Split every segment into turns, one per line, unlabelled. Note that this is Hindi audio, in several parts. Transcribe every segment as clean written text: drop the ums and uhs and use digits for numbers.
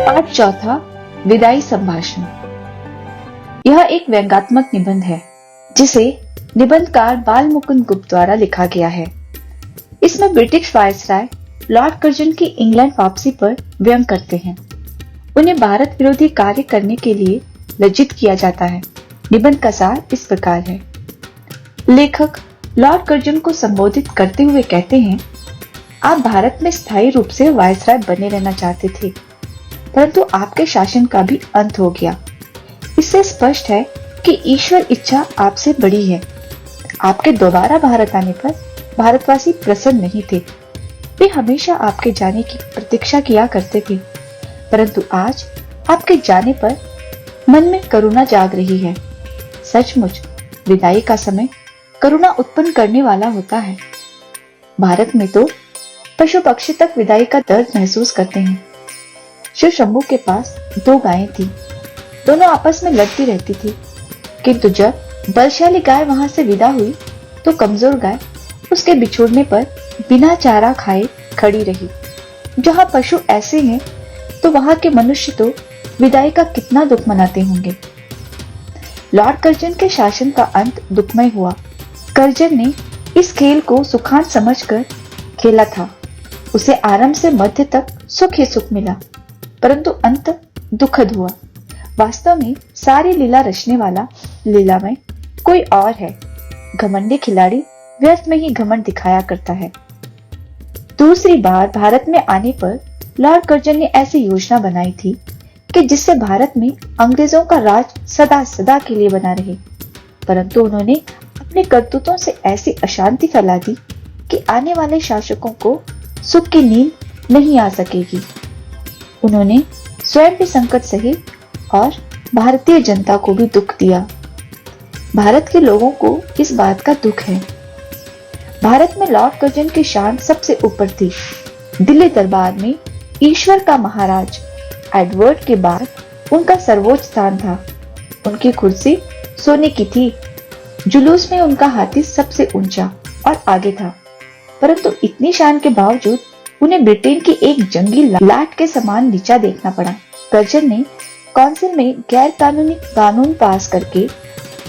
पाठ चौथा, विदाई संभाषण। यह एक व्यंग्यात्मक निबंध है जिसे निबंधकार बाल मुकुंद गुप्त द्वारा लिखा गया है। इसमें ब्रिटिश वायसराय लॉर्ड कर्जन की इंग्लैंड वापसी पर व्यंग करते हैं। उन्हें भारत विरोधी कार्य करने के लिए लज्जित किया जाता है। निबंध का सार इस प्रकार है। लेखक लॉर्ड कर्जन को संबोधित करते हुए कहते हैं, आप भारत में स्थायी रूप से वायसराय बने रहना चाहते थे, परंतु आपके शासन का भी अंत हो गया। इससे स्पष्ट है कि ईश्वर इच्छा आपसे बड़ी है। आपके दोबारा भारत आने पर भारतवासी प्रसन्न नहीं थे। वे हमेशा आपके जाने की प्रतीक्षा किया करते थे, परंतु आज आपके जाने पर मन में करुणा जाग रही है। सचमुच विदाई का समय करुणा उत्पन्न करने वाला होता है। भारत में तो पशु पक्षी तक विदाई का दर्द महसूस करते हैं। शिव शंभू के पास 2 गायें थी। दोनों आपस में लड़ती रहती थी, किंतु जब बलशाली गाय वहां से विदा हुई तो कमजोर गाय उसके बिछोड़ने पर बिना चारा खाए खड़ी रही। जहां पशु ऐसे हैं तो वहां के मनुष्य तो विदाई का कितना दुख मनाते होंगे। लॉर्ड कर्जन के शासन का अंत दुखमय हुआ। कर्जन ने इस खेल को सुखांत समझकर खेला था। उसे आरंभ से मध्य तक सुख ही सुख मिला, परंतु अंत दुखद हुआ। वास्तव में सारी लीला रचने वाला लीलामय कोई और है। घमंडी खिलाड़ी व्यर्थ में ही घमंड दिखाया करता है। दूसरी बार भारत में आने पर लॉर्ड कर्जन ने ऐसी योजना बनाई थी कि जिससे भारत में अंग्रेजों का राज सदा सदा के लिए बना रहे, परंतु उन्होंने अपने करतूतों से ऐसी अशांति फैला दी कि आने वाले शासकों को सुख की नींद नहीं आ सकेगी। उन्होंने स्वयं भी संकट सहे और भारतीय जनता को भी दुख दिया। भारत के लोगों को इस बात का दुख है। भारत में लॉर्ड कर्जन की शान सबसे ऊपर थी। दिल्ली दरबार में ईश्वर का महाराज एडवर्ड के बाद उनका सर्वोच्च स्थान था। उनकी कुर्सी सोने की थी। जुलूस में उनका हाथी सबसे ऊंचा और आगे था, परंतु इतनी शान के बावजूद उन्हें ब्रिटेन की एक जंगी लाट के समान नीचा देखना पड़ा। कर्जन ने काउंसिल में गैर कानूनी कानून पास करके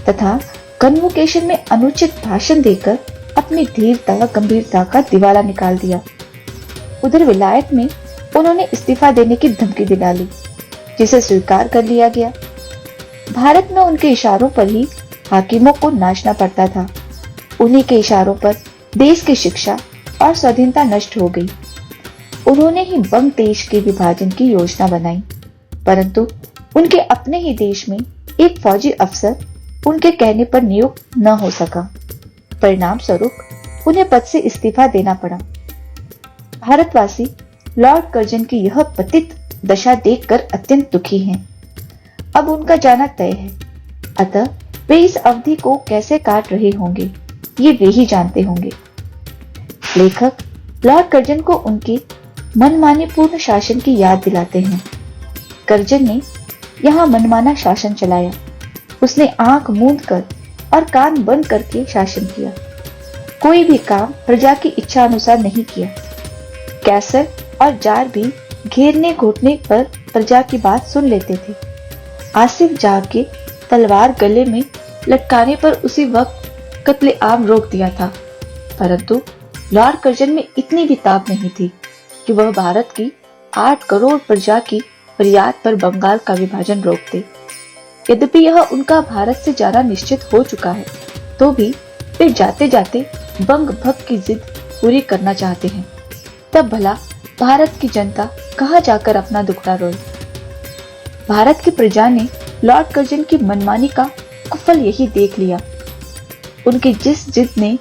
तथा कन्वोकेशन में अनुचित भाषण देकर अपनी धीरता गंभीरता का दिवाला निकाल दिया। उधर विलायत में उन्होंने इस्तीफा देने की धमकी दिला ली, जिसे स्वीकार कर लिया गया। भारत में उनके इशारों पर ही हाकिमों को नाचना पड़ता था। उन्हीं के इशारों पर देश की शिक्षा और स्वाधीनता नष्ट हो गई। उन्होंने ही बंग देश के विभाजन की योजना बनाई, परंतु उनके अपने ही देश में एक फौजी अफसर उनके कहने पर नियुक्त न हो सका। परिणाम स्वरूप उन्हें पद से इस्तीफा देना पड़ा। भारतवासी लॉर्ड कर्जन की यह पतित दशा देखकर अत्यंत दुखी हैं। अब उनका जाना तय है, अतः वे इस अवधि को कैसे काट रहे होंगे ये वे ही जानते होंगे। लेखक लॉर्ड कर्जन को उनके मनमाने पूर्ण शासन की याद दिलाते हैं। कर्जन ने यहाँ मनमाना शासन चलाया। उसने आंख मूंद कर और कान बंद करके शासन किया। कोई भी काम प्रजा की इच्छा अनुसार नहीं किया। कैसर और जार भी घेरने घोटने पर प्रजा की बात सुन लेते थे। आसिफ जाग के तलवार गले में लटकाने पर उसी वक्त कत्ले आम रोक दिया था, परंतु लॉर्ड कर्जन में इतनी भी ताब नहीं थी कि वह भारत की 8 करोड़ प्रजा की फरियाद पर बंगाल का विभाजन रोक दे। यद्यपि यह उनका भारत से जाना निश्चित हो चुका है, तो भी वे जाते जाते बंग भग की जिद पूरी करना चाहते हैं। तब भला भारत की जनता कहां जाकर अपना दुखड़ा रोए। भारत की प्रजा ने लॉर्ड कर्जन की मनमानी का कुफल यही देख लिया। उनकी जिस जिद ने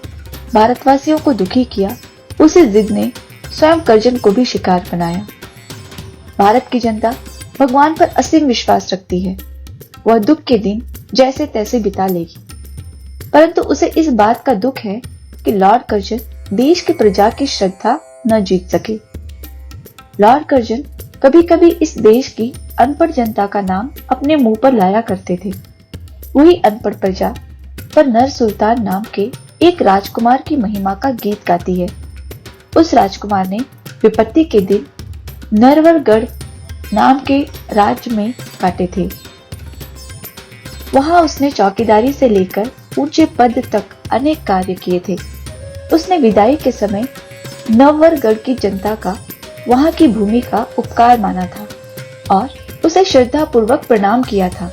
भारतवासियों को दुखी किया, उसी जिद ने स्वयं कर्जन को भी शिकार बनाया। भारत की जनता भगवान पर असीम विश्वास रखती है। वह दुख के दिन जैसे तैसे बिता लेगी, परंतु उसे इस बात का दुख है कि लॉर्ड कर्जन देश की प्रजा की श्रद्धा न जीत सके। लॉर्ड कर्जन कभी कभी इस देश की अनपढ़ जनता का नाम अपने मुंह पर लाया करते थे। वही अनपढ़ प्रजा पर नर सुल्तान नाम के एक राजकुमार की महिमा का गीत गाती है। उस राजकुमार ने विपत्ति के दिन नरवरगढ़ नाम के राज्य में काटे थे। वहां उसने चौकीदारी से लेकर ऊंचे पद तक अनेक कार्य किए थे। उसने विदाई के समय नववरगढ़ की जनता का वहां की भूमि का उपकार माना था और उसे श्रद्धा पूर्वक प्रणाम किया था।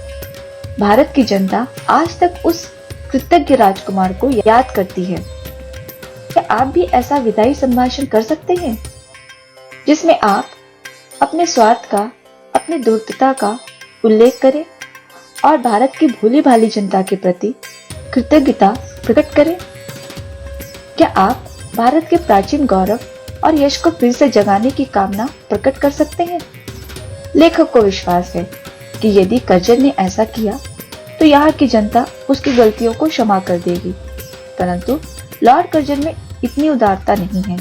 भारत की जनता आज तक उस कृतज्ञ राजकुमार को याद करती है। क्या आप भी ऐसा विदाई संभाषण कर सकते हैं जिसमें आप अपने स्वार्थ का, अपनी धूर्तता का उल्लेख करें और भारत की भोली भाली जनता के प्रति कृतज्ञता प्रकट करें? क्या आप भारत के प्राचीन गौरव और यश को फिर से जगाने की कामना प्रकट कर सकते हैं? लेखक को विश्वास है कि यदि कर्जन ने ऐसा किया तो यहाँ की जनता उसकी गलतियों को क्षमा कर देगी, परंतु लॉर्ड कर्जन में इतनी उदारता नहीं है।